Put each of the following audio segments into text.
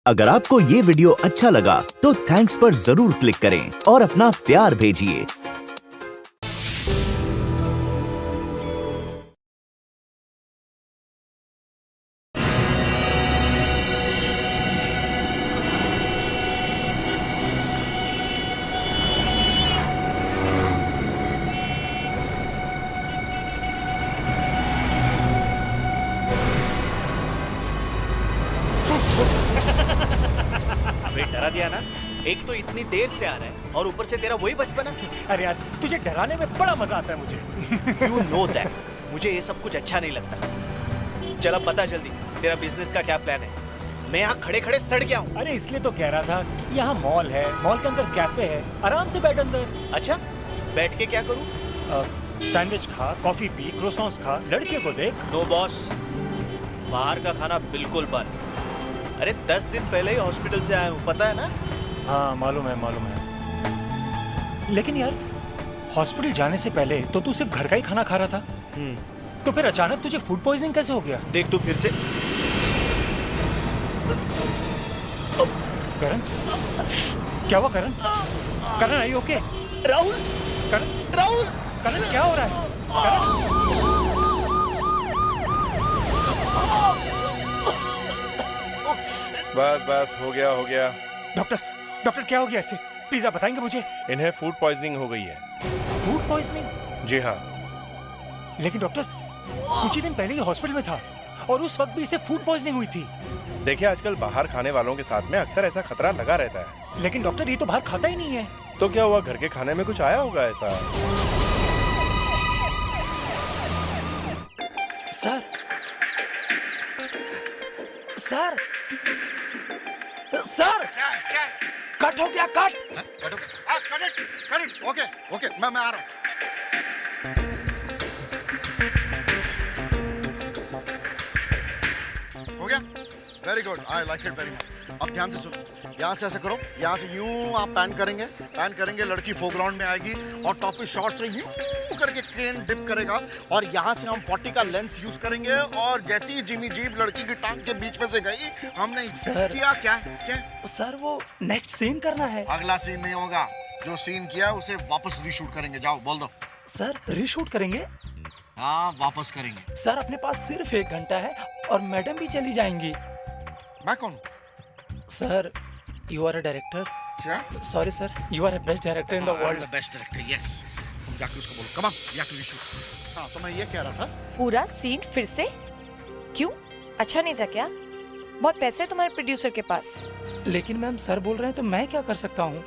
अगर आपको ये वीडियो अच्छा लगा तो थैंक्स पर जरूर क्लिक करें और अपना प्यार भेजिए। अबे डरा दिया ना। एक तो इतनी देर से आ रहा है और ऊपर से तेरा वही बचपन है। अरे यार तुझे डराने में बड़ा मजा आता है मुझे। यू नो दैट मुझे ये सब कुछ अच्छा नहीं लगता। चल अब बता जल्दी, तेरा बिजनेस का क्या प्लान है? मैं यहाँ खड़े खड़े सड़ गया हूँ। अरे इसलिए तो कह रहा था कि यहाँ मॉल है, मॉल के अंदर कैफे है, आराम से बैठ अंदर। अच्छा, बैठ के क्या करूँ? सैंडविच खा, कॉफी पी, क्रोसॉन्स खा, लड़के को देख। नो बॉस, बाहर का खाना बिल्कुल बंद। अरे 10 दिन पहले ही हॉस्पिटल से आया हूँ, पता है ना? हाँ मालूम है। लेकिन यार हॉस्पिटल जाने से पहले तो तू सिर्फ घर का ही खाना खा रहा था। तो फिर अचानक तुझे फूड पॉइजनिंग कैसे हो गया? देख तू फिर से। करण, क्या हुआ करण? करण आई ओके? राहुल, राहुल, करण क्या हो रहा है? करण? बस हो गया। डॉक्टर क्या हो गया इससे? प्लीज आप बताएंगे मुझे। इन्हें फूड पॉइजनिंग हो गई है। Food poisoning? जी हाँ। लेकिन डॉक्टर कुछ ही दिन पहले ही हॉस्पिटल में था और उस वक्त भी इसे फूड पॉइजनिंग हुई थी। देखिए आजकल बाहर खाने वालों के साथ में अक्सर ऐसा खतरा लगा रहता है। लेकिन डॉक्टर ये तो बाहर खाता ही नहीं है। तो क्या हुआ, घर के खाने में कुछ आया होगा ऐसा? सर सर सर क्या कट हो गया, कट। Cut it. ओके मैं आ रहा हूँ। हो गया? Very good, I like it very much. अब ध्यान से सुनो, यहाँ से ऐसे करो, यहाँ से यूं आप पैन करेंगे, लड़की फोरग्राउंड में आएगी और टॉप शॉट से यूं करके क्रेन डिप करेगा और यहाँ से हम 40 का लेंस यूज करेंगे और जैसे ही जिमी जीप लड़की की टांग के बीच में से गई, हमने किया क्या सर वो नेक्स्ट सीन करना है। अगला सीन नहीं होगा, जो सीन किया उसे वापस रीशूट करेंगे। जाओ बोल दो। सर रीशूट करेंगे? हाँ वापस करेंगे। सर अपने पास सिर्फ 1 घंटा है और मैडम भी चली जाएंगी। मैं कौन? Sir you are a director. क्या? Sorry sir, you are a best director in the world. The best director, yes. जाके उसको बोलो, come on, we have to reshoot. हाँ तो मैं ये कह रहा था, पूरा सीन फिर से? क्यों, अच्छा नहीं था क्या? बहुत पैसे है तुम्हारे प्रोड्यूसर के पास। लेकिन मैम सर बोल रहे हैं तो मैं क्या कर सकता हूँ?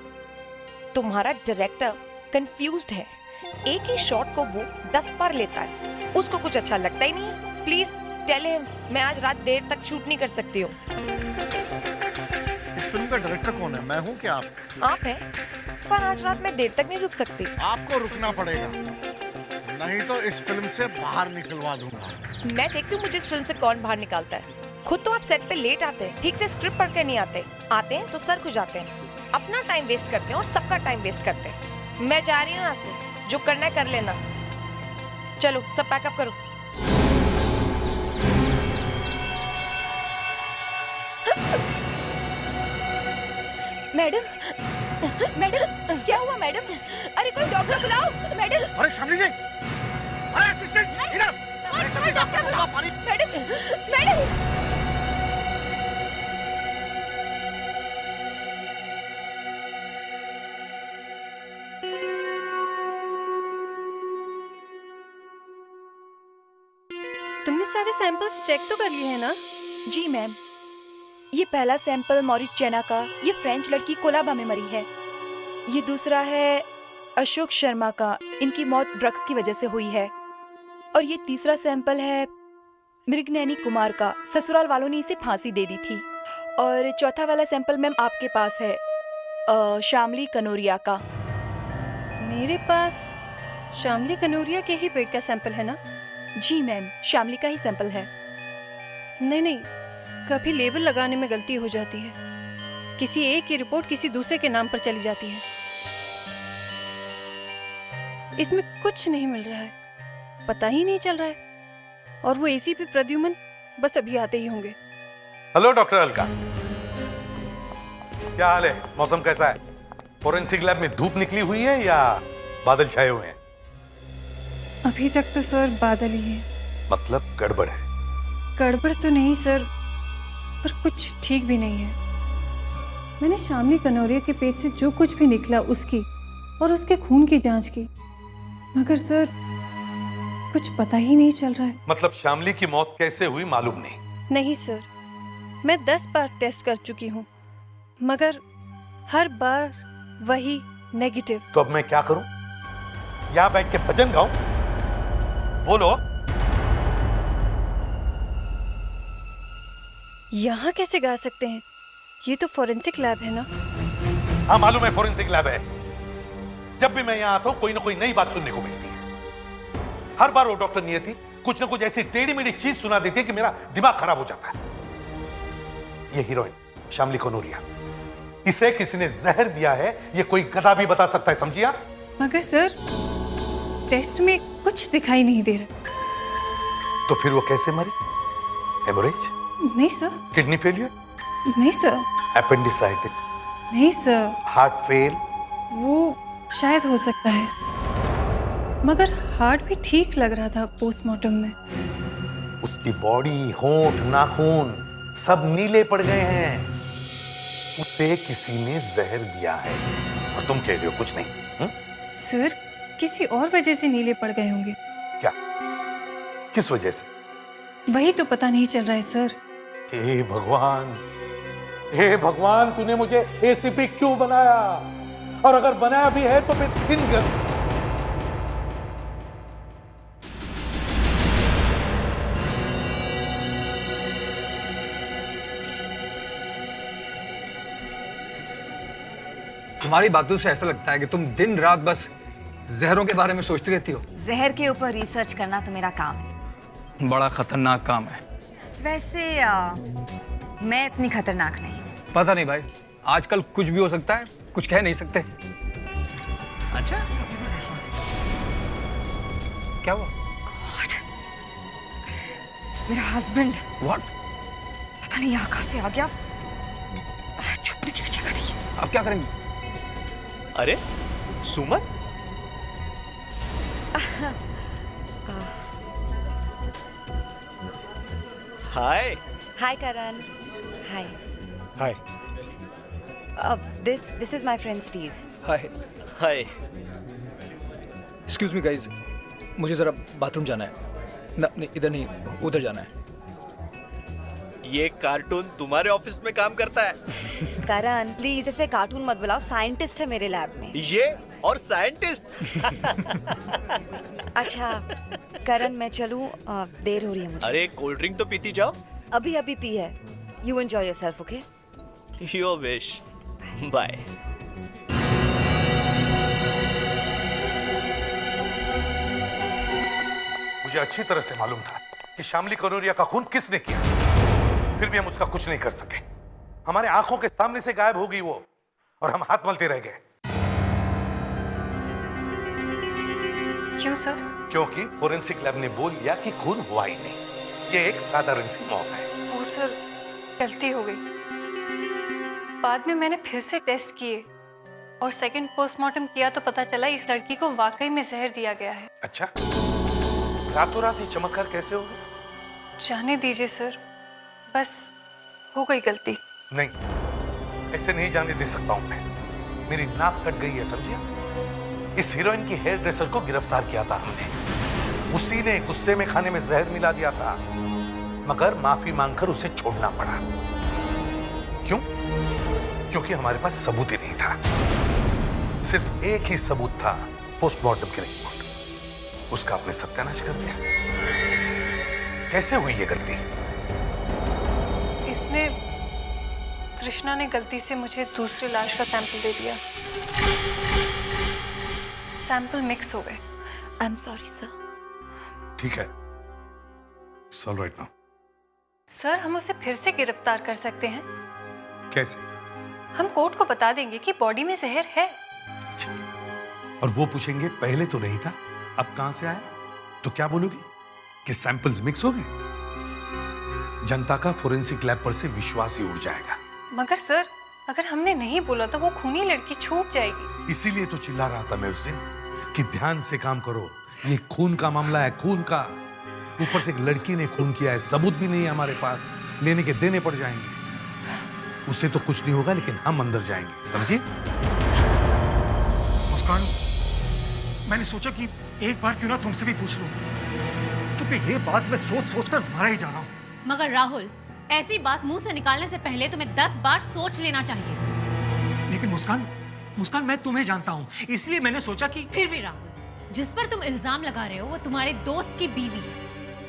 तुम्हारा डायरेक्टर कंफ्यूज्ड है, एक ही शॉट को वो 10 बार लेता है, उसको कुछ अच्छा लगता ही नहीं है। प्लीज टेल हिम मैं आज रात देर तक शूट नहीं कर सकती हूँ। इस फिल्म का डायरेक्टर कौन है? मैं हूँ क्या आप? आप हैं, पर आज रात मैं देर तक नहीं रुक सकती। आपको रुकना पड़ेगा, नहीं तो इस फिल्म से बाहर निकलवा दूंगा। मैं देखती हूँ मुझे इस फिल्म से कौन बाहर निकालता है। खुद तो आप सेट पे लेट आते हैं, ठीक से स्क्रिप्ट पढ़ कर नहीं आते हैं तो सर खुश जाते हैं, अपना टाइम वेस्ट करते हैं और सबका टाइम वेस्ट करते हैं। मैं जा रही हूँ यहाँ से, जो करना है कर लेना। चलो सब पैकअप करो। मैडम क्या हुआ मैडम? अरे कोई डॉक्टर बुलाओ मैडम। अरे शामली जी, अरे असिस्टेंट इधर। कोई डॉक्टर बुलाओ मैडम। तुमने सारे सैंपल्स चेक तो कर लिए हैं ना? जी मैम, ये पहला सैंपल मॉरिस चैना का, ये फ्रेंच लड़की कोलाबा में मरी है। ये दूसरा है अशोक शर्मा का, इनकी मौत ड्रग्स की वजह से हुई है। और ये तीसरा सैंपल है मृगनैनी कुमार का, ससुराल वालों ने इसे फांसी दे दी थी। और चौथा वाला सैंपल मैम आपके पास है, शामली कनोरिया का। मेरे पास शामली कनोरिया के ही पेट का सैंपल है ना? जी मैम, शामली का ही सैंपल है। नहीं, कभी लेबल लगाने में गलती हो जाती है, किसी एक की रिपोर्ट किसी दूसरे के नाम पर चली जाती है। इसमें कुछ नहीं मिल रहा है, पता ही नहीं चल रहा है। और वो एसीपी प्रद्युमन बस अभी आते ही होंगे। Hello doctor Alka. क्या हाल है? मौसम कैसा है? फोरेंसिक लैब में धूप निकली हुई है या बादल छाए हुए हैं? अभी तक तो सर बादल ही है। मतलब गड़बड़ है? गड़बड़ तो नहीं सर, पर कुछ ठीक भी नहीं है। मैंने शामली कनौरिया के पेट से जो कुछ भी निकला उसकी और उसके खून की जांच की, मगर सर कुछ पता ही नहीं चल रहा है। मतलब शामली की मौत कैसे हुई मालूम नहीं? नहीं सर, मैं 10 बार टेस्ट कर चुकी हूँ, मगर हर बार वही नेगेटिव। तो अब मैं क्या करूं? यहां बैठ के भजन गाऊं? बोलो। यहाँ कैसे गा सकते हैं? ये तो फोरेंसिक लैब है ना? हाँ मालूम है, फोरेंसिक लैब है। जब भी मैं यहाँ आता हूँ कोई ना कोई नई बात सुनने को मिलती है। हर बार वो डॉक्टर नियति कुछ ना कुछ ऐसी टेढ़ी मेढ़ी चीज सुना देती है कि मेरा दिमाग खराब हो जाता है। ये हीरोइन शामली कनौरिया, इसे किसी ने जहर दिया है, ये कोई गधा भी बता सकता है, समझिए आप? मगर सर टेस्ट में कुछ दिखाई नहीं दे रहा। तो फिर वो कैसे मरी? हेमोरेज? नहीं सर। Kidney failure? नहीं सर। एपेंडिसाइटिस? नहीं सर। Heart fail? वो शायद हो सकता है, मगर हार्ट भी ठीक लग रहा था पोस्टमार्टम में। उसकी बॉडी, होंठ, नाखून सब नीले पड़ गए हैं। उसे किसी ने जहर दिया है और तुम कह रहे हो कुछ नहीं? सर किसी और वजह से नीले पड़ गए होंगे। क्या? किस वजह से? वही तो पता नहीं चल रहा है सर। हे भगवान, हे भगवान, तूने मुझे एसीपी क्यों बनाया? और अगर बनाया भी है तो फिर इन तुम्हारी बातों से ऐसा लगता है कि तुम दिन रात बस जहरों के बारे में सोचती रहती हो। जहर के ऊपर रिसर्च करना तो मेरा काम है। बड़ा खतरनाक काम है। वैसे मैं इतनी खतरनाक नहीं। पता नहीं भाई, आजकल कुछ भी हो सकता है, कुछ कह नहीं सकते। अच्छा क्या हुआ? गॉड, मेरा हस्बैंड। व्हाट? पता नहीं यहाँ कहाँ से आ गया। छुपने की वजह करी है। अब क्या करेंगे? अरे Suman, hi. Hi Karan. Hi. Hi. This is my friend Steve. Hi. Hi. Excuse me guys, मुझे जरा बाथरूम जाना है। नहीं, इधर नहीं, उधर जाना है। ये कार्टून तुम्हारे ऑफिस में काम करता है? करण प्लीज ऐसे कार्टून मत बुलाओ, साइंटिस्ट है मेरे लैब में। ये और साइंटिस्ट? अच्छा करण मैं चलूं, देर हो रही है मुझे। अरे कोल्ड ड्रिंक तो पीती जाओ। अभी अभी पी है। You enjoy yourself, okay? Your wish. Bye. मुझे अच्छी तरह से मालूम था कि शामली कनौरिया का खून किसने किया, फिर भी हम उसका कुछ नहीं कर सके। हमारे आंखों के सामने से गायब हो गई वो और हम हाथ मलते रह गए। क्यों सर? क्योंकि फोरेंसिक लैब ने बोल दिया कि खून हुआ ही नहीं, ये एक साधारण सी मौत है। वो सर गलती हो गई। बाद में मैंने फिर से टेस्ट किए और सेकंड पोस्टमार्टम किया तो पता चला इस लड़की को वाकई में जहर दिया गया है। अच्छा, रातों रात ये चमत्कार कैसे हो गया? जाने दीजिए सर, बस हो गई गलती। नहीं, ऐसे नहीं जाने दे सकता हूं मैं। मेरी नाक कट गई है, समझिए। इस हीरोइन की हेयर ड्रेसर को गिरफ्तार किया था हमने। उसी ने गुस्से में खाने में जहर मिला दिया था, मगर माफी मांगकर उसे छोड़ना पड़ा। क्यों? क्योंकि हमारे पास सबूत ही नहीं था। सिर्फ एक ही सबूत था, पोस्टमार्टम की रिपोर्ट। उसका आपने सत्यानाश कर दिया। कैसे हुई ये गलती? इसमें तृष्णा ने गलती से मुझे दूसरी लाश का सैंपल दे दिया। सैंपल मिक्स हो गए। I am sorry sir. ठीक है, it's all right now. Sir हम उसे फिर से गिरफ्तार कर सकते हैं। कैसे? हम कोर्ट को बता देंगे कि बॉडी में जहर है। और वो पूछेंगे पहले तो नहीं था, अब कहां से आया? तो क्या बोलोगी कि सैंपल्स मिक्स हो गए? जनता का फोरेंसिक लैब पर से विश्वास ही उड़ जाएगा। मगर सर अगर हमने नहीं बोला तो वो खूनी लड़की छूट जाएगी। इसीलिए तो चिल्ला रहा था मैं उस दिन कि ध्यान से काम करो, ये खून का मामला है, खून का। ऊपर से एक लड़की ने खून किया है, सबूत भी नहीं है हमारे पास, लेने के देने पड़ जाएंगे। उससे तो कुछ नहीं होगा, लेकिन हम अंदर जाएंगे, समझे? मुस्कान, मैंने सोचा कि एक बार क्यों ना तुमसे भी पूछ लूं, क्योंकि ये बात मैं सोच सोच कर मारा ही जा रहा हूँ। मगर राहुल, ऐसी बात मुंह से निकालने से पहले तुम्हें 10 बार सोच लेना चाहिए। लेकिन मुस्कान मैं तुम्हें जानता हूँ, इसलिए मैंने सोचा कि फिर भी राहुल, जिस पर तुम इल्जाम लगा रहे हो वो तुम्हारे दोस्त की बीवी है,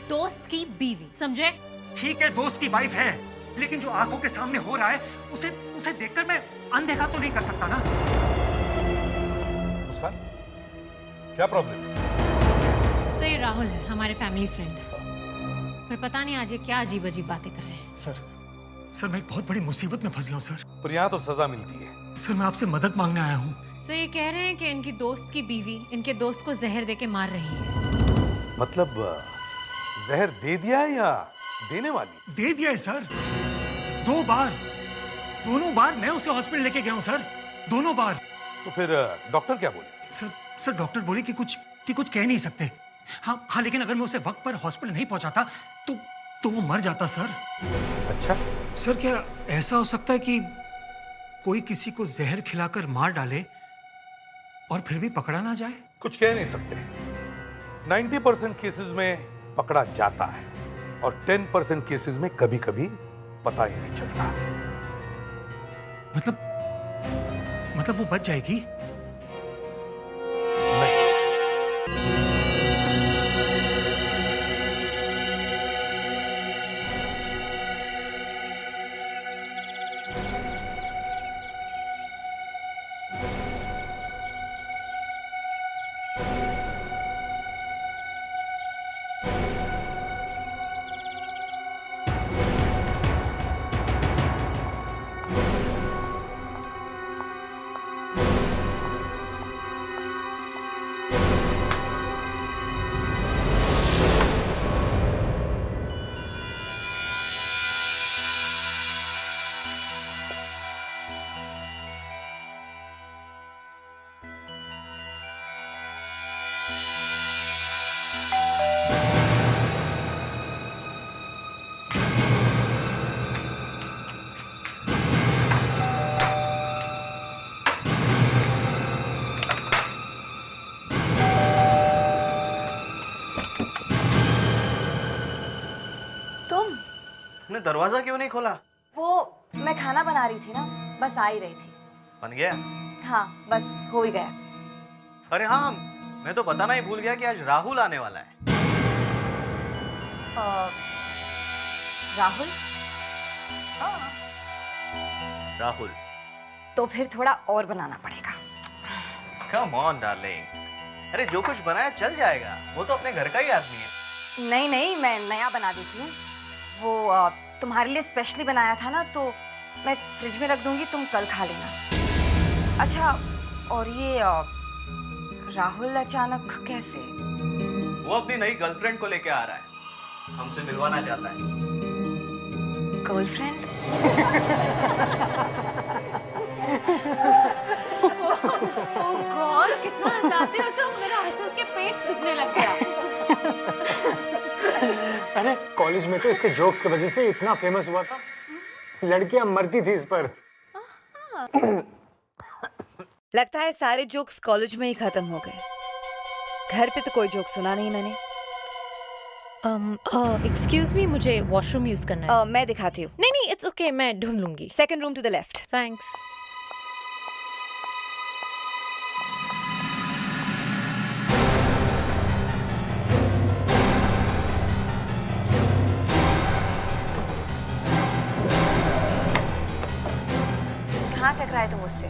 दोस्त की बीवी, समझे? ठीक है, दोस्त की वाइफ है, लेकिन जो आंखों के सामने हो रहा है उसे देखकर मैं अनदेखा तो नहीं कर सकता ना। मुस्कान, क्या प्रॉब्लम? सही, राहुल है हमारे फैमिली फ्रेंड, पर पता नहीं आज ये क्या अजीब अजीब बातें कर रहे हैं। सर मैं एक बहुत बड़ी मुसीबत में फंस गया हूँ सर। पर यहाँ तो सजा मिलती है। सर मैं आपसे मदद मांगने आया हूँ। सर ये कह रहे हैं कि इनकी दोस्त की बीवी इनके दोस्त को जहर देके मार रही है। मतलब जहर दे दिया है या देने वाली? दे दिया है सर, 2 बार, दोनों बार मैं उसे हॉस्पिटल लेके गया हूँ सर, दोनों बार। तो फिर डॉक्टर क्या बोले? सर डॉक्टर बोले कि कुछ कह नहीं सकते। हाँ, लेकिन अगर मैं उसे वक्त पर हॉस्पिटल नहीं पहुंचाता तो वो मर जाता सर। अच्छा सर, क्या ऐसा हो सकता है कि कोई किसी को जहर खिलाकर मार डाले और फिर भी पकड़ा ना जाए? कुछ कह नहीं सकते। 90% केसेस में पकड़ा जाता है और 10% केसेस में कभी कभी पता ही नहीं चलता। मतलब वो बच जाएगी? दरवाजा क्यों नहीं खोला? वो मैं खाना बना रही थी ना, बस आ ही रही थी। बन गया? हाँ, बस हो ही गया। अरे हाँ, मैं तो बताना ही भूल गया कि आज राहुल आने वाला है। राहुल? राहुल तो फिर थोड़ा और बनाना पड़ेगा। कम ऑन डार्लिंग, अरे जो कुछ बनाया चल जाएगा, वो तो अपने घर का ही आदमी है। नहीं, मैं नया बना देती हूँ। वो तुम्हारे लिए स्पेशली बनाया था ना, तो मैं फ्रिज में रख दूंगी, तुम कल खा लेना। अच्छा, और ये राहुल अचानक कैसे? वो अपनी नई गर्लफ्रेंड को लेके आ रहा है, हमसे मिलवाना चाहता है। गर्लफ्रेंड? ओह गॉड, कितना हंसाते हो तुम, मेरा हंस के पेट दुखने लग गया। अरे कॉलेज में तो इसके जोक्स की वजह से इतना फेमस हुआ था, लड़कियां मरती थी इस पर। लगता है सारे जोक्स कॉलेज में ही खत्म हो गए। घर पे तो कोई जोक सुना नहीं मैंने। एक्सक्यूज मी, मुझे वॉशरूम यूज करना है। मैं दिखाती हूँ। नहीं, इट्स ओके, मैं ढूंढ लूंगी। Second room to the left. Thanks. कहाँ टकराए तुम उससे?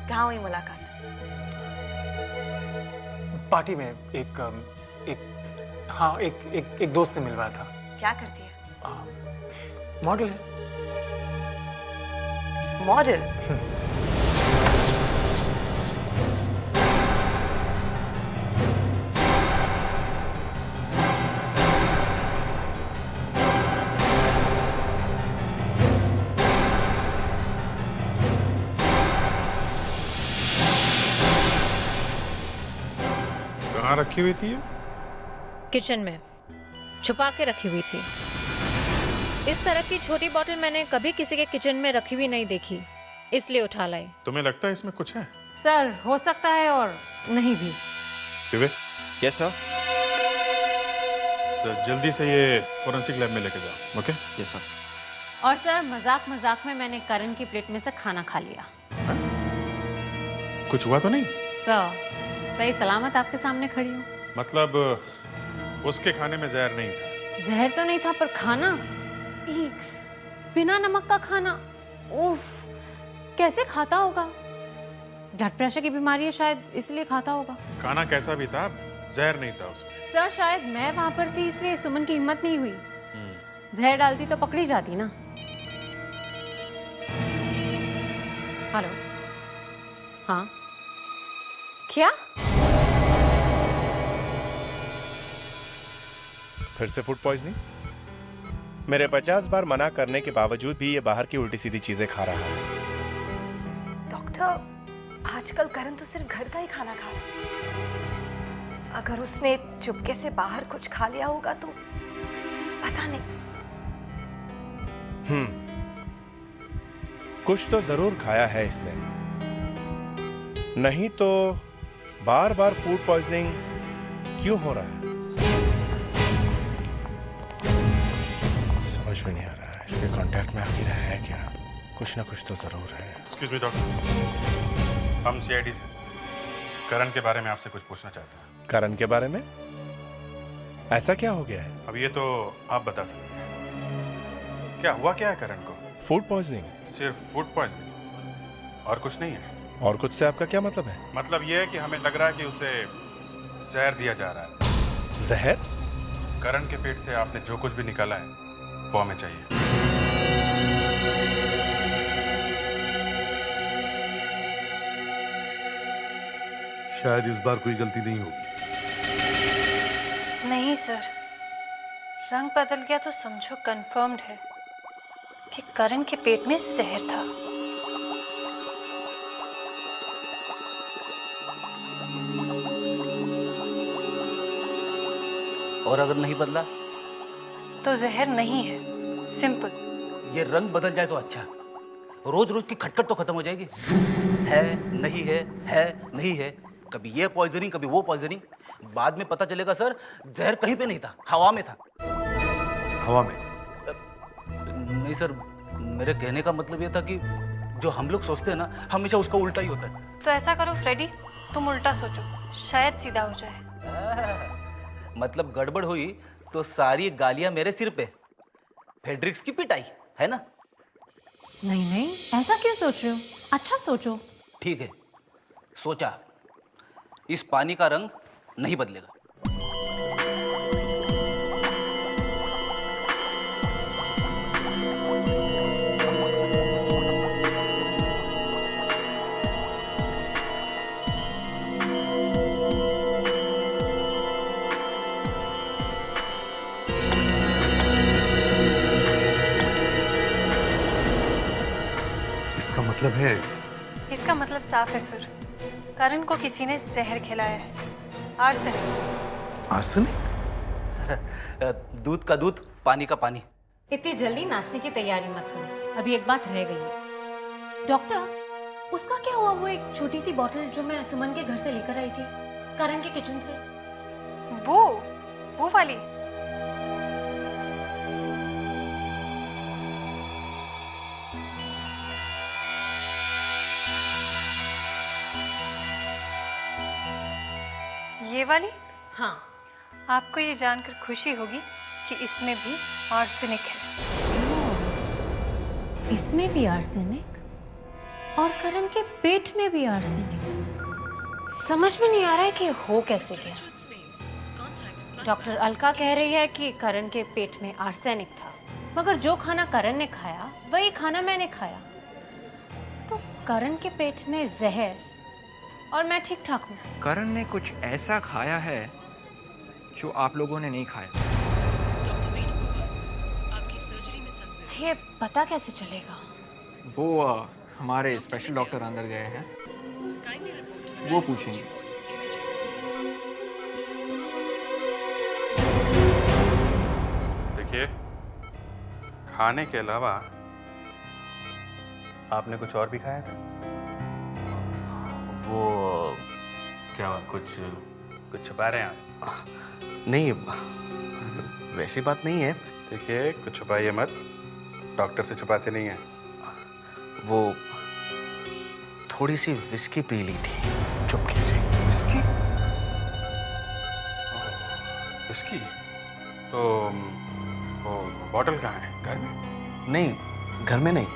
कहाँ हुई मुलाकात? पार्टी में एक दोस्त ने मिलवाया था। क्या करती है? मॉडल है। मॉडल? कहाँ रखी हुई थी ये? किचन में छुपा के रखी हुई थी। इस तरह की छोटी बोतल मैंने कभी किसी के किचन में रखी हुई नहीं देखी, इसलिए उठा लाई। तुम्हें लगता है इसमें कुछ है? सर हो सकता है और नहीं भी। विवेक, यस सर। तो जल्दी से ये फोरेंसिक लैब में लेके जाओ। ओके? Yes sir. और सर मजाक मजाक में मैंने करण की प्लेट में से खाना खा लिया। कुछ हुआ तो नहीं? सर सही सलामत आपके सामने खड़ी हूँ। मतलब उसके खाने में जहर नहीं था? जहर तो नहीं था, पर खाना ईक्स, बिना नमक का खाना, उफ, कैसे खाता होगा? ब्लड प्रेशर की बीमारी है शायद, इसलिए खाता होगा। खाना कैसा भी था, जहर नहीं था उसमें। सर शायद मैं वहां पर थी, इसलिए सुमन की हिम्मत नहीं हुई। जहर डालती तो पकड़ी जाती ना। हेलो, हाँ क्या? फिर से फूड पॉइजनिंग? मेरे 50 बार मना करने के बावजूद भी ये बाहर की उल्टी सीधी चीजें खा रहा है। डॉक्टर, आजकल करण तो सिर्फ घर का ही खाना खा रहा है। अगर उसने चुपके से बाहर कुछ खा लिया होगा तो पता नहीं। कुछ तो जरूर खाया है इसने, नहीं तो बार बार फूड पॉइजनिंग क्यों हो रहा है? समझ में नहीं आ रहा है। इसके कांटेक्ट में आखिर है क्या? कुछ ना कुछ तो जरूर है। एक्सक्यूज मी डॉक्टर, हम सीआईडी से करण के बारे में आपसे कुछ पूछना चाहते हैं। करण के बारे में? ऐसा क्या हो गया है? अब ये तो आप बता सकते हैं। क्या हुआ क्या है करण को? Food poisoning? सिर्फ फूड पॉइजनिंग और कुछ नहीं है? और कुछ से आपका क्या मतलब है? मतलब ये है कि हमें लग रहा है कि उसे जहर दिया जा रहा है। जहर? करण के पेट से आपने जो कुछ भी निकाला है वो हमें चाहिए। शायद इस बार कोई गलती नहीं होगी। नहीं सर, रंग बदल गया तो समझो कंफर्म्ड है कि करण के पेट में जहर था। और अगर नहीं बदला तो जहर नहीं है, सिंपल। ये रंग बदल जाए तो अच्छा, रोज रोज की खटखट तो खत्म हो जाएगी। है नहीं है, है नहीं है, कभी ये पॉइजनिंग कभी वो पॉइजनिंग। बाद में पता चलेगा सर जहर कहीं पे नहीं था, हवा में था। हवा में? नहीं सर, मेरे कहने का मतलब ये था कि जो हम लोग सोचते हैं ना, हमेशा उसका उल्टा ही होता है। तो ऐसा करो फ्रेडी, तुम उल्टा सोचो, शायद सीधा हो जाए। मतलब गड़बड़ हुई तो सारी गालियां मेरे सिर पे, फेड्रिक्स की पिटाई, है ना? नहीं नहीं, ऐसा क्यों सोच रहे हो? अच्छा सोचो। ठीक है, सोचा। इस पानी का रंग नहीं बदलेगा। इसका मतलब है? इसका मतलब साफ है सर, करण को किसी ने जहर खिलाया है, आर्सेनिक। आर्सेनिक? दूध का दूध, पानी का पानी। इतनी जल्दी नाचने की तैयारी मत करो, अभी एक बात रह गई है। डॉक्टर, उसका क्या हुआ? वो एक छोटी सी बोतल जो मैं सुमन के घर से लेकर आई थी, करण के किचन से। वो वाली? ये वाली? हाँ। आपको ये जानकर खुशी होगी कि इसमें भी आर्सेनिक है। इसमें भी आर्सेनिक? और करण के पेट में भी आर्सेनिक? समझ में नहीं आ रहा है कि हो कैसे गया। डॉक्टर अलका कह रही है कि करण के पेट में आर्सेनिक था, मगर जो खाना करण ने खाया वही खाना मैंने खाया, तो करण के पेट में जहर और मैं ठीक ठाक हूँ। करण ने कुछ ऐसा खाया है जो आप लोगों ने नहीं खाया। ये पता कैसे चलेगा? वो हमारे स्पेशल डॉक्टर अंदर गए हैं, वो पूछेंगे। देखिए, खाने के अलावा आपने कुछ और भी खाया था? वो क्या कुछ छुपा रहे हैं आप? नहीं, वैसी बात नहीं है। देखिए, कुछ छुपाइए मत, डॉक्टर से छुपाते नहीं हैं। वो थोड़ी सी विस्की पी ली थी चुपके से। विस्की? विस्की? तो वो बॉटल कहाँ है? घर में? नहीं, घर में नहीं।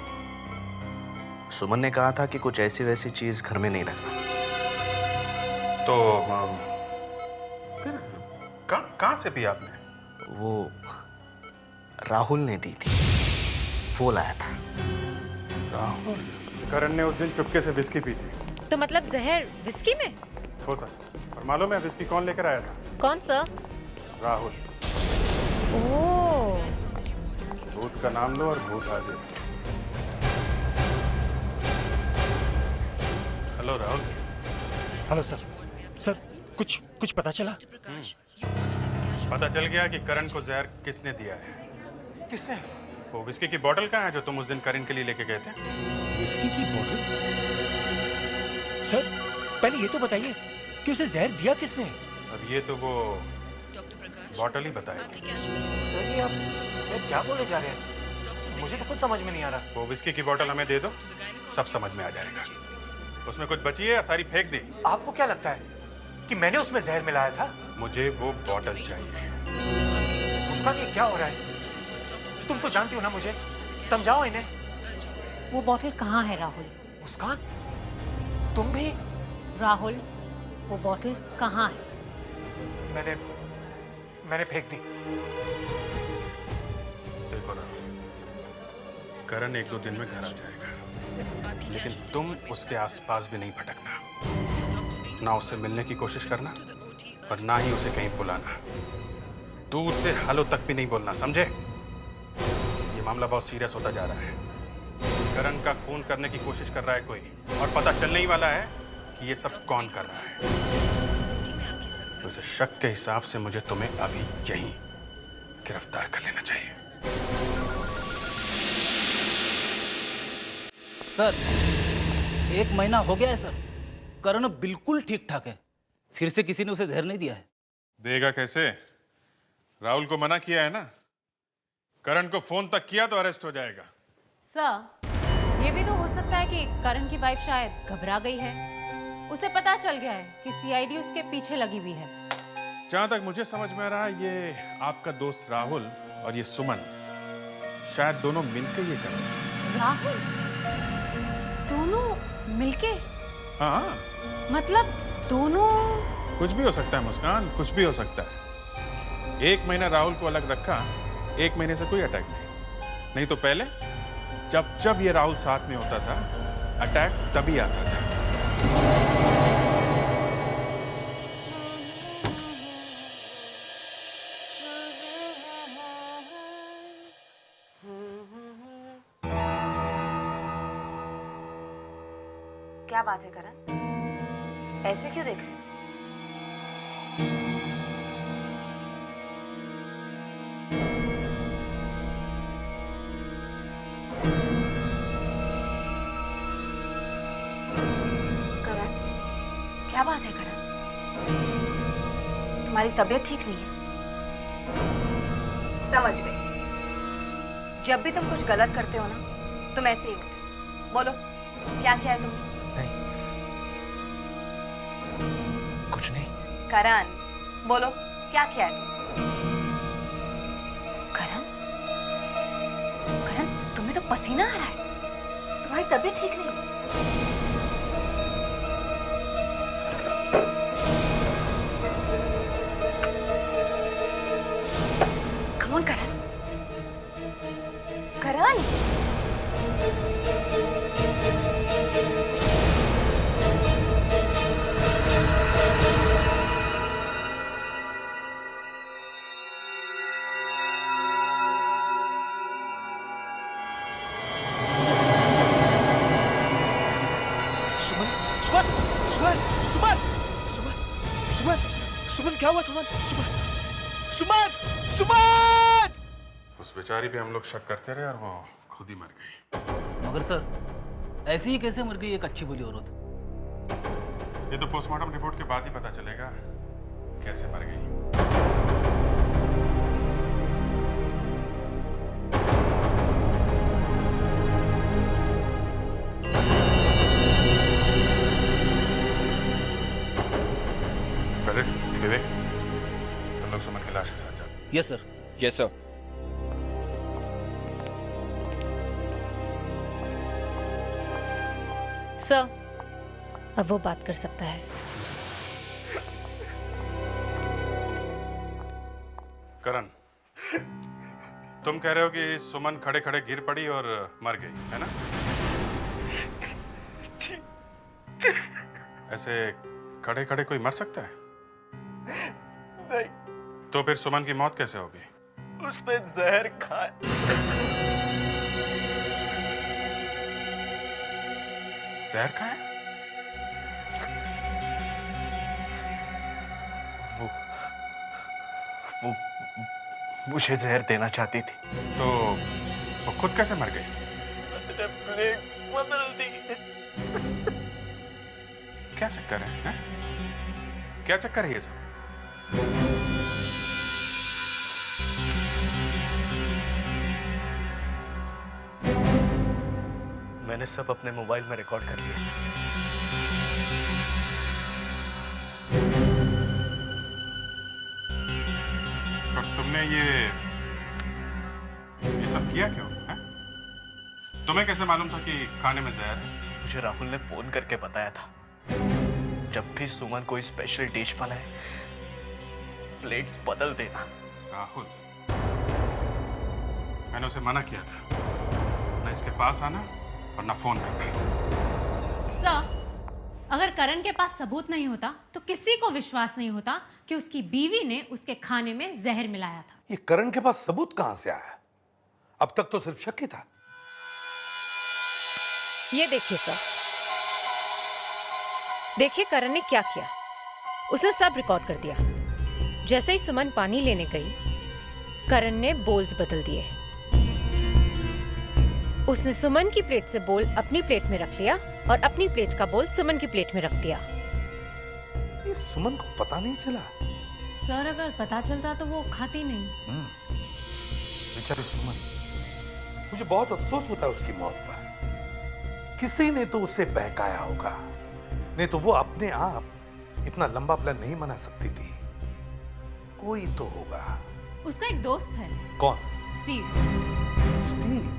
सुमन ने कहा था कि कुछ ऐसी वैसी चीज घर में नहीं रखना। तो फिर कहाँ से पी आपने? वो राहुल ने दी थी, वो लाया था। राहुल? करण ने उस दिन चुपके से विस्की पी थी। तो मतलब जहर विस्की में? हो सकता। और मालूम है विस्की कौन लेकर आया था? कौन सा? राहुल। ओह। भूत का नाम लो और भूत आ जाए। Hello Rahul. Hello sir. Sir, कुछ पता चला? पता चल गया कि करण को जहर किसने दिया है। किसने? वो विस्की की बोतल कहाँ है जो तुम उस दिन करण के लिए लेके गए थे? विस्की की बोतल? सर, पहले ये तो बताइए कि उसे जहर दिया किसने? अब ये तो वो बॉटल ही बताएगी। सर, ये आप क्या बोले जा रहे हैं? मुझे तो कुछ समझ में नहीं आ रहा। वो विस्की की बोतल हमें दे दो, सब समझ में आ जाएगा। उसमें कुछ बची है या सारी फेंक दी? आपको क्या लगता है कि मैंने उसमें जहर मिलाया था? मुझे वो बॉटल चाहिए। उसका ये क्या हो रहा है? तुम तो जानती हो ना मुझे, समझाओ इन्हें। वो बॉटल कहाँ है राहुल? मुस्कान, तुम भी? राहुल, वो बॉटल कहाँ है? मैंने फेंक दी। देखो ना, करण 1-2 दिन में घर आ जाएगा, लेकिन तुम उसके आसपास भी नहीं भटकना। ना उससे मिलने की कोशिश करना और ना ही उसे कहीं बुलाना। दूर से हेलो तक भी नहीं बोलना, समझे? ये मामला बहुत सीरियस होता जा रहा है। करण का खून करने की कोशिश कर रहा है कोई, और पता चलने ही वाला है कि ये सब कौन कर रहा है। तो इस शक के हिसाब से मुझे तुम्हें अभी यहीं गिरफ्तार कर लेना चाहिए। सर, 1 महीना हो गया है सर, करण बिल्कुल ठीक ठाक है। फिर से किसी ने उसे जहर नहीं दिया है। देगा कैसे? राहुल को मना किया है ना। करण को फोन तक किया तो अरेस्ट हो जाएगा। सर, ये भी तो हो सकता है कि करण की वाइफ शायद घबरा गई है। उसे पता चल गया है कि सीआईडी उसके पीछे लगी हुई है। जहां तक मुझे समझ में आ रहा है, ये आपका दोस्त राहुल और ये सुमन शायद दोनों मिलकर ये कर रहे हैं। राहुल? दोनों मिलके? हाँ, मतलब दोनों? कुछ भी हो सकता है मुस्कान, कुछ भी हो सकता है। 1 महीना राहुल को अलग रखा, 1 महीने से कोई अटैक नहीं तो पहले जब ये राहुल साथ में होता था, अटैक तभी आता था। क्या बात है करण, ऐसे क्यों देख रहे हो? करण, क्या बात है करण? तुम्हारी तबीयत ठीक नहीं है? समझ गई। जब भी तुम कुछ गलत करते हो ना, तुम ऐसे ही होते। बोलो, क्या किया है तुमने? कुछ नहीं। करण, बोलो, क्या किया है तुमने? करण, करण, तुम्हें तो पसीना आ रहा है। तुम्हारी तबीयत ठीक नहीं है। कम ऑन करण, करण। सुमन, सुमन, सुमन, सुमन, सुमन, सुमन, सुमन, क्या हुआ सुमन? सुमन, सुमन, सुमन! उस बेचारी पे हम लोग शक करते रहे और वो खुद ही मर गई। मगर सर ऐसी ही कैसे मर गई एक अच्छी भली औरत? ये तो पोस्टमार्टम रिपोर्ट के बाद ही पता चलेगा कैसे मर गई। फेलिक्स, विवेक, तुम लोग सुमन की लाश के साथ जाओ। Yes sir. Yes sir. Sir, अब वो बात कर सकता है। करण, तुम कह रहे हो कि सुमन खड़े खड़े गिर पड़ी और मर गई, है ना? ऐसे खड़े खड़े कोई मर सकता है? नहीं। तो फिर सुमन की मौत कैसे होगी? उसने जहर खाया। जहर खाया? वो मुझे जहर देना चाहती थी। तो वो खुद कैसे मर गई? मैंने प्लेट बदल दी। क्या चक्कर है? क्या चक्कर है ये सब? मैंने सब अपने मोबाइल में रिकॉर्ड कर लिया। पर तुमने ये सब किया क्यों? है? तुम्हें कैसे मालूम था कि खाने में जहर है? मुझे राहुल ने फोन करके बताया था, जब भी सुमन कोई स्पेशल डिश बनाए प्लेट्स बदल देना। राहुल, मैंने उसे मना किया था ना इसके पास आना और ना फोन करना। सर, अगर करण के पास सबूत नहीं होता तो किसी को विश्वास नहीं होता कि उसकी बीवी ने उसके खाने में जहर मिलाया था। ये करण के पास सबूत कहां से आया? अब तक तो सिर्फ शक ही था। ये देखिए सर, देखिए करण ने क्या किया। उसने सब रिकॉर्ड कर दिया। जैसे ही सुमन पानी लेने गई, करण ने बोल्स बदल दिए। उसने सुमन की प्लेट से बोल अपनी प्लेट में रख लिया और अपनी प्लेट का बोल सुमन की प्लेट में रख दिया। ये सुमन को पता नहीं चला? सर, अगर पता चलता तो वो खाती नहीं। बेचारी सुमन, मुझे बहुत अफसोस होता है उसकी मौत पर। किसी ने तो उसे बहकाया होगा, नहीं तो वो अपने आप इतना लंबा प्लान नहीं बना सकती थी। कोई तो होगा। उसका एक दोस्त है। कौन? स्टीव। स्टीव?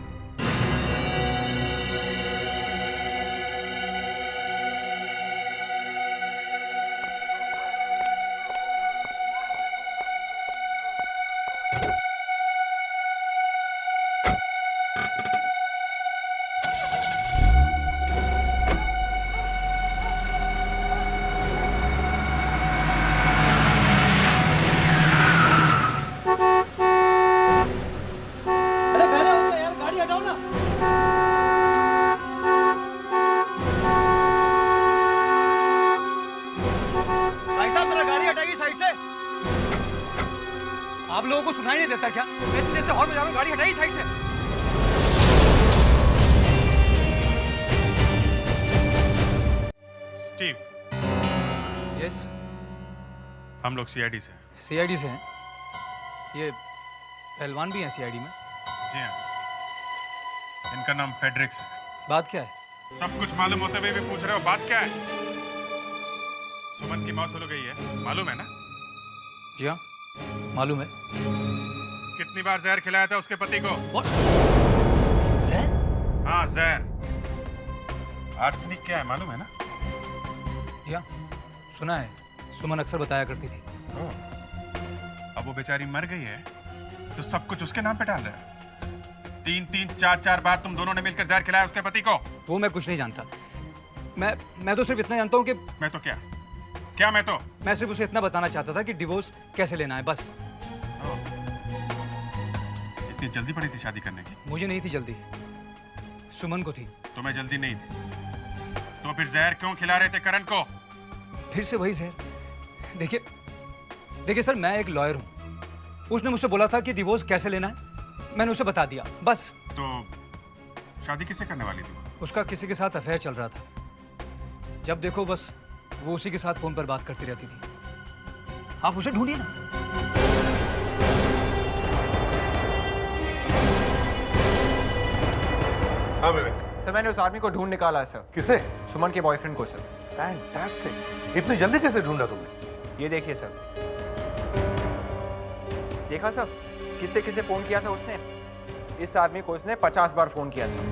आप लोगों को सुनाई नहीं देता क्या? मैं इतने से हॉर्न बजा रहा हूं, गाड़ी हटाइए साइड से। स्टीव। यस। हम लोग सीआईडी से। सीआईडी से हैं? ये पहलवान भी हैं सीआईडी में? जी हाँ। इनका नाम फेडरिक्स है। बात क्या है? सब कुछ मालूम होते हुए भी पूछ रहे हो बात क्या है? सुमन की मौत हो गई है, मालूम है ना? जी हाँ, मालूम है। कितनी बार जहर खिलाया था उसके पति को? जहर? हाँ, जहर। आर्सेनिक क्या है मालूम है ना? या सुना है, सुमन अक्सर बताया करती थी। अब वो बेचारी मर गई है तो सब कुछ उसके नाम पे डाल रहा है। 3-3, 4-4 बार तुम दोनों ने मिलकर जहर खिलाया उसके पति को। वो मैं कुछ नहीं जानता। मैं तो सिर्फ इतना जानता हूँ कि मैं तो क्या मैं सिर्फ उसे इतना बताना चाहता था कि डिवोर्स कैसे लेना है, बस। इतनी जल्दी पड़ी थी शादी करने की? मुझे नहीं थी जल्दी, सुमन को थी। तुम्हें जल्दी नहीं थी तो फिर जहर क्यों खिला रहे थे करण को? फिर से वही जहर। देखिए सर, मैं एक लॉयर हूँ। उसने मुझसे बोला था कि डिवोर्स कैसे लेना है। मैंने उसे बता दिया बस। तो शादी किससे करने वाली थी? उसका किसी के साथ अफेयर चल रहा था। जब देखो बस वो उसी के साथ फोन पर बात करती रहती थी। आप उसे ढूंढिए ना। हाँ विवेक। सर मैंने उस आदमी को ढूंढ निकाला है सर। किसे? सुमन के बॉयफ्रेंड को सर। फैंटास्टिक। इतनी जल्दी कैसे ढूंढा तुमने? ये देखिए सर। देखा सर किससे किसे फोन किया था उसने? इस आदमी को उसने 50 बार फोन किया था।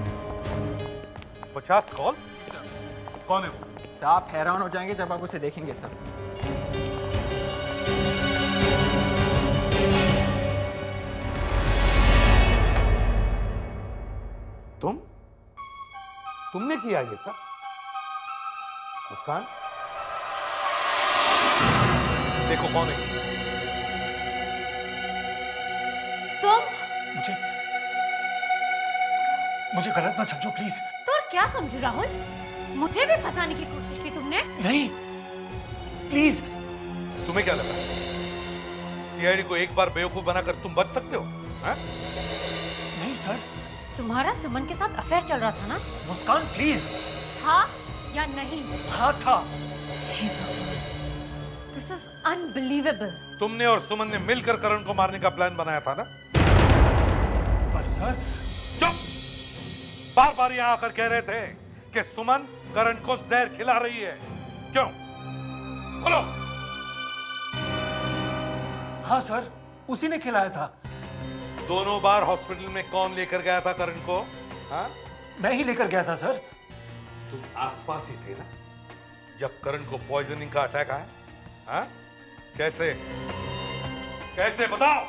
50 कॉल? कौन है वो? सर आप हैरान हो जाएंगे जब आप उसे देखेंगे सर। तुमने किया ये सब? मुस्कान देखो कौन है? तुम? मुझे गलत मत समझो प्लीज। तो और क्या समझू राहुल? मुझे भी फंसाने की कोशिश की तुमने? नहीं प्लीज। तुम्हें क्या लगा सीआईडी को एक बार बेवकूफ बनाकर तुम बच सकते हो? हा? नहीं सर। तुम्हारा सुमन के साथ अफेयर चल रहा था ना? मुस्कान प्लीज। था या नहीं? हाँ था। This is unbelievable. तुमने और सुमन ने मिलकर करण को मारने का प्लान बनाया था ना? पर सर। चुप! बार बार यहां आकर कह रहे थे कि सुमन करण को जहर खिला रही है। क्यों? बोलो। हाँ सर उसी ने खिलाया था। दोनों बार हॉस्पिटल में कौन लेकर गया था करण को? हाँ? मैं ही लेकर गया था सर। तुम आसपास ही थे ना जब करण को पॉइजनिंग का अटैक आया? हाँ? कैसे? कैसे बताओ?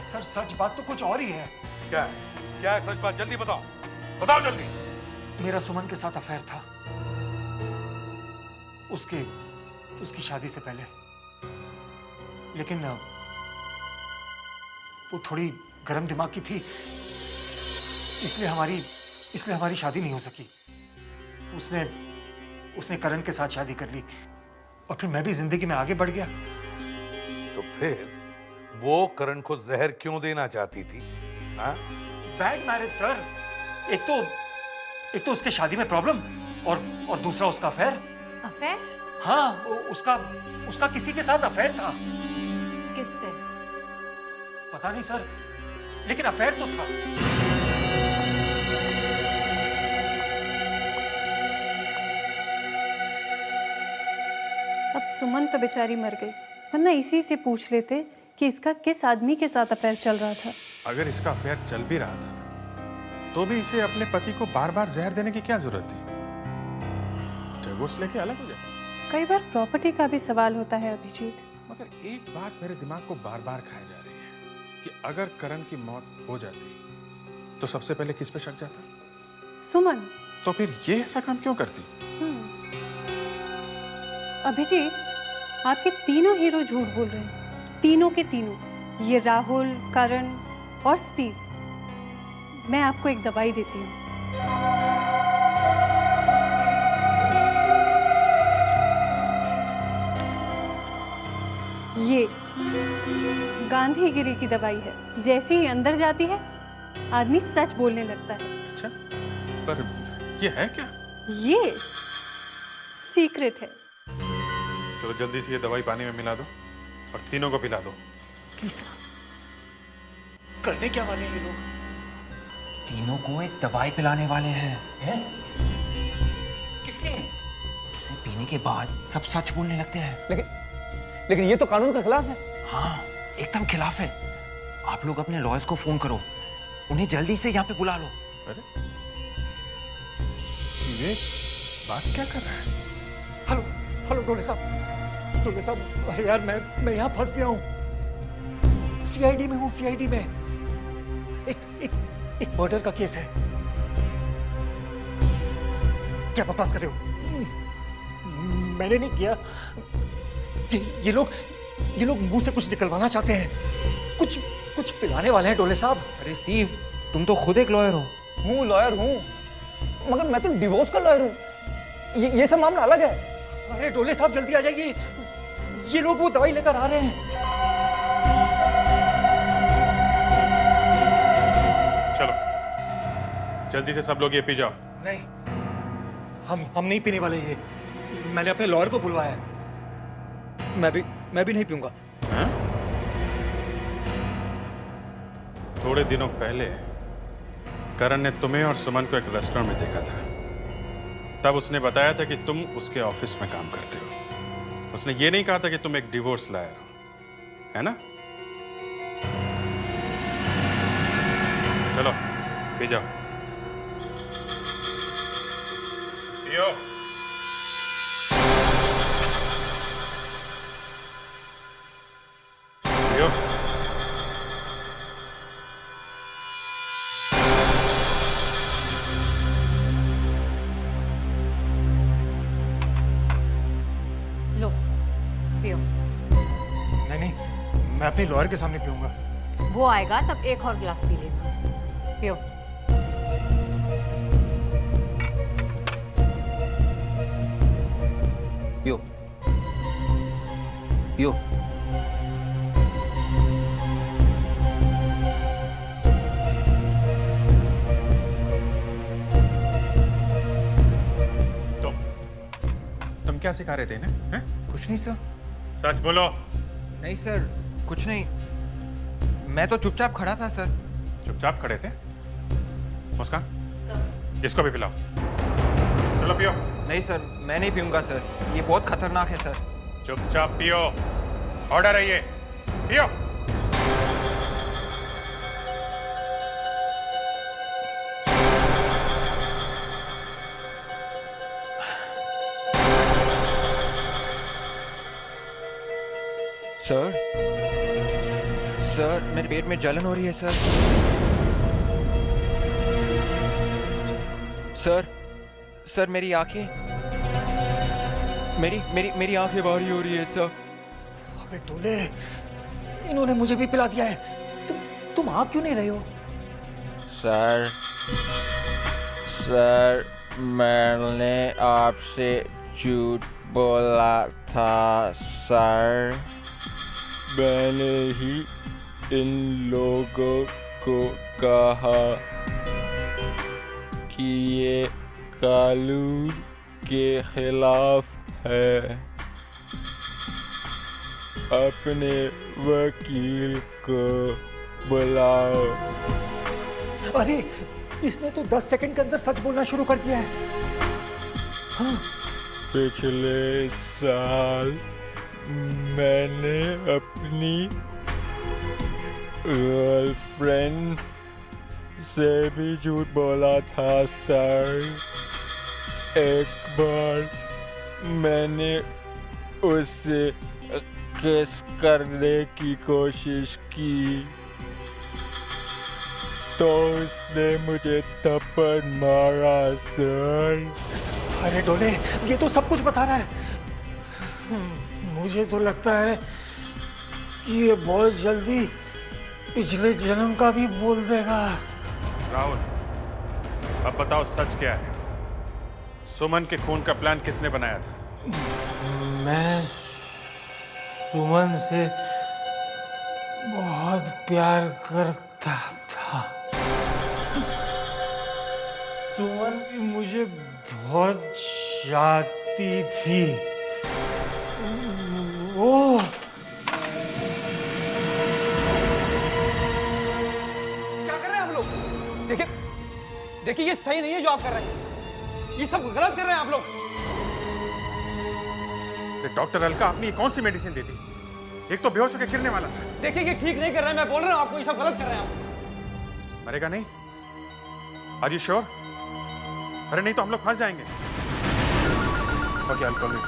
सर सच बात तो कुछ और ही है। क्या है? क्या है सच बात? जल्दी बताओ, बताओ जल्दी। मेरा सुमन के साथ अफेयर था उसकी शादी से पहले, लेकिन वो थोड़ी गर्म दिमाग की थी, इसलिए हमारी शादी नहीं हो सकी। उसने करण के साथ शादी कर ली और फिर मैं भी जिंदगी में आगे बढ़ गया। तो फिर वो करण को जहर क्यों देना चाहती थी? हाँ? Bad marriage sir. एक तो उसके शादी में प्रॉब्लम और दूसरा उसका अफेयर। अफेयर? हाँ उसका किसी के साथ अफेयर था। किससे? पता नहीं सर, लेकिन अफेयर तो था। अब सुमन तो बेचारी मर गई, वरना इसी से पूछ लेते कि इसका किस आदमी के साथ अफेयर चल रहा था। अगर इसका अफेयर चल भी रहा था तो भी इसे अपने पति को बार बार जहर देने की क्या जरूरत थी? डिवोर्स लेके अलग हो जाए। कई बार प्रॉपर्टी का भी सवाल होता है अभिजीत। मगर एक बात मेरे दिमाग को बार बार खाई जा रही है कि अगर करण की मौत हो जाती तो सबसे पहले किस पे शक जाता? सुमन। तो फिर ये ऐसा काम क्यों करती? अभिजीत आपके तीनों हीरो झूठ बोल रहे हैं, तीनों के तीनों। ये राहुल, करण और स्टीव। मैं आपको एक दवाई देती हूँ। ये गांधीगिरी की दवाई है। जैसे ही अंदर जाती है आदमी सच बोलने लगता है। अच्छा, पर ये है क्या? ये सीक्रेट है। चलो जल्दी से ये दवाई पानी में मिला दो और तीनों को पिला दो। करने क्या वाले हैं ये लोग? तीनों को एक दवाई पिलाने वाले हैं। किस लिए? उसे पीने के बाद सब सच बोलने लगते हैं। लेकिन ये तो कानून के खिलाफ है। हाँ, एकदम खिलाफ है। आप लोग अपने लॉयर्स को फोन करो, उन्हें जल्दी से यहाँ पे बुला लो। अरे ये बात क्या कर रहा है? हेलो डोले साहब, अरे यार मैं यहाँ फंस गया हूँ। सीआईडी में हूँ, सीआईडी में। एक मर्डर का केस है। क्या बकवास कर रहे हो? मैंने नहीं किया। ये लोग मुंह से कुछ निकलवाना चाहते हैं। कुछ पिलाने वाले हैं डोले साहब। अरे स्टीव, तुम तो खुद एक लॉयर हो। हूँ लॉयर हूँ, मगर मैं तो डिवोर्स का लॉयर हूँ। ये सब मामला अलग है। अरे डोले साहब जल्दी आ जाइए, ये लोग वो दवाई लेकर आ रहे हैं। जल्दी से सब लोग ये पी जाओ। नहीं, हम नहीं पीने वाले ये। मैंने अपने लॉयर को बुलवाया है। मैं भी नहीं पीऊंगा। थोड़े दिनों पहले करण ने तुम्हें और सुमन को एक रेस्टोरेंट में देखा था। तब उसने बताया था कि तुम उसके ऑफिस में काम करते हो। उसने ये नहीं कहा था कि तुम एक डिवोर्स लायर हो, है ना? चलो पी जाओ। पियो। पियो। लो पियो। नहीं, मैं अपने लॉयर के सामने पीऊंगा। वो आएगा तब एक और गिलास पी लेना। पियो। पियो पियो। तुम क्या सिखा रहे थे इन्हें? हैं? कुछ नहीं सर। सच बोलो। नहीं सर, कुछ नहीं। मैं तो चुपचाप खड़ा था सर। चुपचाप खड़े थे? मुस्कान, इसको भी पिलाओ। चलो पियो। नहीं सर, मैं नहीं पीऊंगा सर। ये बहुत खतरनाक है सर। चुपचाप पियो। ऑर्डर है ये। पियो। सर, मेरे पेट में जलन हो रही है सर। सर मेरी आंखें मेरी आंखें भारी हो रही है सर। अबे टोले, इन्होंने मुझे भी पिला दिया है। तुम आ क्यों नहीं रहे हो? सर मैंने आपसे झूठ बोला था सर। मैंने ही इन लोगों को कहा कि ये कानून के खिलाफ है। अपने वकील को बुलाओ। अरे, इसने तो 10 सेकंड के अंदर सच बोलना शुरू कर दिया है। हाँ। पिछले साल मैंने अपनी गर्लफ्रेंड से भी झूठ बोला था सर। एक बार मैंने उससे किस करने की कोशिश की तो उसने मुझे थप्पड़ मारा सर। अरे डोले, ये तो सब कुछ बता रहा है। मुझे तो लगता है कि ये बहुत जल्दी पिछले जन्म का भी बोल देगा। राहुल, अब बताओ सच क्या है? सुमन के खून का प्लान किसने बनाया था? मैं सुमन से बहुत प्यार करता था। सुमन भी मुझे बहुत चाहती थी। वो क्या कर रहे हैं आप लोग? देखिए ये सही नहीं है जो आप कर रहे हैं। ये सब गलत कर रहे हैं आप लोग। डॉक्टर अलका, आपने कौन सी मेडिसिन दी थी? एक तो बेहोश होकर गिरने वाला था। देखिए ये ठीक नहीं कर रहे हैं, मैं बोल रहा हूँ आपको, ये सब गलत कर रहे हैं आप। मरेगा नहीं? Are you sure? अरे नहीं तो हम लोग फंस जाएंगे। Okay, I will call you.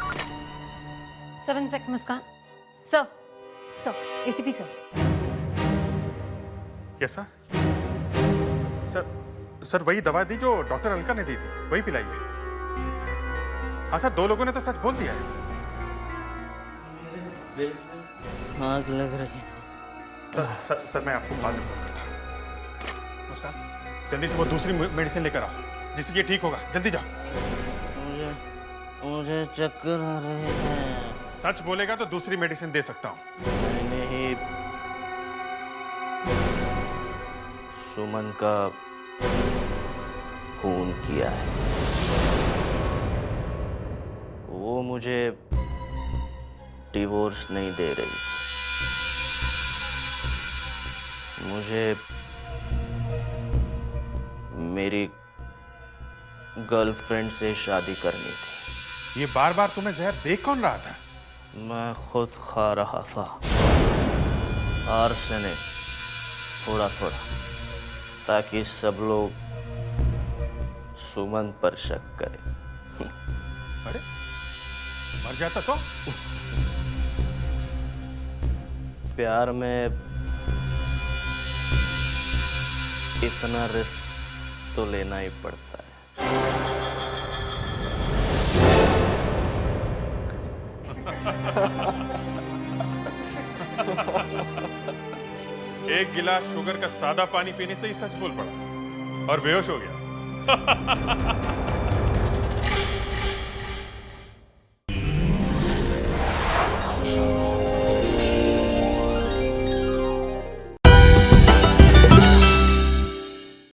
Sub inspector Muskan. Sir ACP sir. Yes sir. Sir वही दवा दी जो डॉक्टर अलका ने दी थी, वही पिलाइए। हाँ सर, 2 लोगों ने तो सच बोल दिया है। आग लग रही है। सर मैं आपको बाद में फोन करता हूँ। मुस्कान, जल्दी से वो दूसरी मेडिसिन लेकर आओ जिससे ये ठीक होगा। जल्दी जाओ। मुझे चक्कर आ रहे हैं। सच बोलेगा तो दूसरी मेडिसिन दे सकता हूँ। नहीं, सुमन का खून किया है वो मुझे डिवोर्स नहीं दे रही, मुझे मेरी गर्लफ्रेंड से शादी करनी थी। ये बार बार तुम्हें जहर देख कौन रहा था? मैं खुद खा रहा था, आर्सेनिक थोड़ा थोड़ा, ताकि सब लोग सुमन पर शक करें। अरे मर जाता तो? प्यार में इतना रिस्क तो लेना ही पड़ता है। एक गिलास शुगर का सादा पानी पीने से ही सच बोल पड़ा और बेहोश हो गया।